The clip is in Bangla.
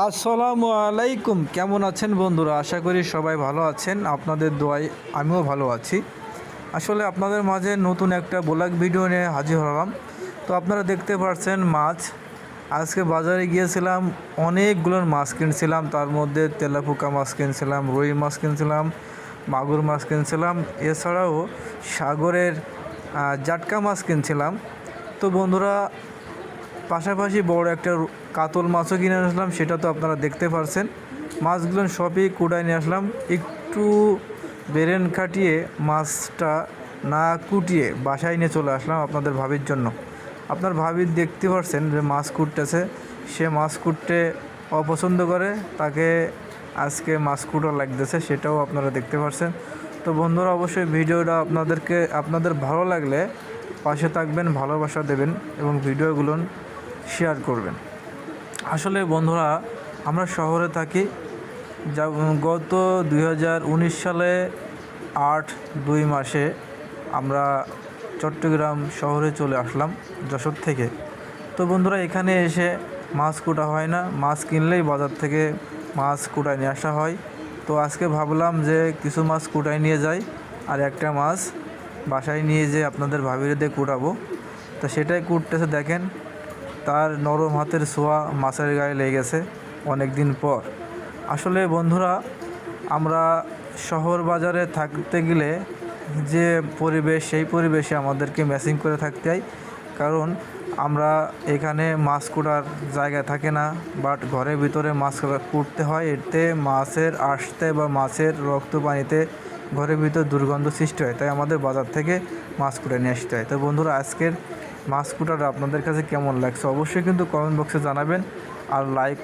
আসসালামু আলাইকুম। কেমন আছেন বন্ধুরা? আশা করি সবাই ভালো আছেন। আপনাদের দোয়ায় আমিও ভালো আছি। আসলে আপনাদের মাঝে নতুন একটা ব্লগ ভিডিও নিয়ে হাজির হলাম। তো আপনারা দেখতে পাচ্ছেন মাছ। আজকে বাজারে গিয়েছিলাম, অনেকগুলো মাছ কিনছিলাম। তার মধ্যে তেলাপোকা মাছ কিনছিলাম, রুই মাছ কিনছিলাম, মাগুর মাছ কিনছিলাম, এছাড়াও সাগরের জাটকা মাছ কিনছিলাম। তো বন্ধুরা, পাশাপাশি বড় একটা কাতল মাছও কিনে আসলাম, সেটা তো আপনারা দেখতে পারছেন। মাছগুলো সবই কুড়ায় নিয়ে আসলাম। একটু বেরেন খাটিয়ে মাছটা না কুটিয়ে বাসায় নিয়ে চলে আসলাম আপনাদের ভাবির জন্য। আপনার ভাবি দেখতে পারছেন যে মাছ কুটতেছে, সে মাছ কুটতে অপছন্দ করে, তাকে আজকে মাছ কুটো লাগতেছে, সেটাও আপনারা দেখতে পারছেন। তো বন্ধুরা, অবশ্যই ভিডিওটা আপনাদের ভালো লাগলে পাশে থাকবেন, ভালোবাসা দেবেন এবং ভিডিওগুলো শেয়ার করবেন। আসলে বন্ধুরা, আমরা শহরে থাকি। যা গত 2019 সালে 8-2 মাসে আমরা চট্টগ্রাম শহরে চলে আসলাম যশোর থেকে। তো বন্ধুরা, এখানে এসে মাছ কুটা হয় না, মাছ কিনলেই বাজার থেকে মাছ কুটায় নিয়ে আসা হয়। তো আজকে ভাবলাম যে কিছু মাছ কুটায় নিয়ে যাই, আর একটা মাছ বাসায় নিয়ে যেয়ে আপনাদের ভাবির দিয়ে কুটাবো। তো সেটাই কুটতেছে, দেখেন তার নরম হাতের ছোঁয়া মাছের গায়ে লেগে গেছে অনেক দিন পর। আসলে বন্ধুরা, আমরা শহর বাজারে থাকতে গেলে যে পরিবেশ, সেই পরিবেশে আমাদেরকে ম্যাচিং করে থাকতে হয়। কারণ আমরা এখানে মাছ কুটার জায়গা থাকে না, বাট ঘরের ভিতরে মাছ কুটতে হয়। এতে মাছের আসতে বা মাছের রক্ত পানিতে ঘরের ভিতর দুর্গন্ধ সৃষ্টি হয়, তাই আমাদের বাজার থেকে মাছ কুটে নিয়ে আসতে হয়। তো বন্ধুরা, আজকের মাছ কুটাটা আপনাদের কাছে কেমন লাগছে অবশ্যই কিন্তু কমেন্ট বক্সে জানাবেন, আর লাইক